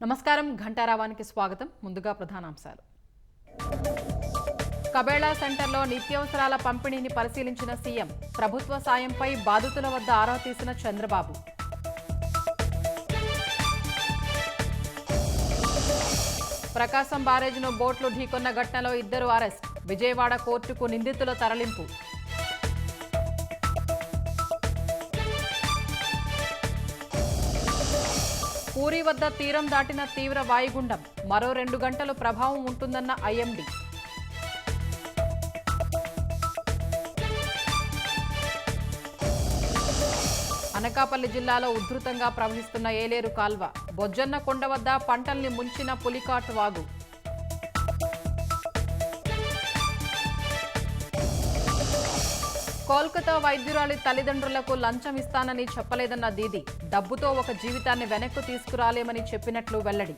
నమస్కారం ఘంటారావానికి స్వాగతం. ముందుగా ప్రధానాంశాలు. కబేళా సెంటర్లో నిత్యావసరాల పంపిణీని పరిశీలించిన సీఎం. ప్రభుత్వ సాయంపై బాధితుల వద్ద ఆరా తీసిన చంద్రబాబు. ప్రకాశం బ్యారేజ్ను బోట్లు ఢీకొన్న ఘటనలో 2 అరెస్ట్. విజయవాడ కోర్టుకు నిందితుల తరలింపు. పూరీ వద్ద తీరం దాటిన తీవ్ర వాయుగుండం. మరో 2 గంటలు ప్రభావం ఉంటుందన్న ఐఎండీ. అనకాపల్లి జిల్లాలో ఉధృతంగా ప్రవహిస్తున్న ఏలేరు కాల్వ. బొజ్జన్న కొండ వద్ద పంటల్ని ముంచిన పులికాటు వాగు. కోల్కతా వైద్యురాలి తల్లిదండ్రులకు లంచం ఇస్తానని చెప్పలేదన్న దీదీ. డబ్బుతో ఒక జీవితాన్ని వెనక్కు తీసుకురాలేమని చెప్పినట్లు వెల్లడి.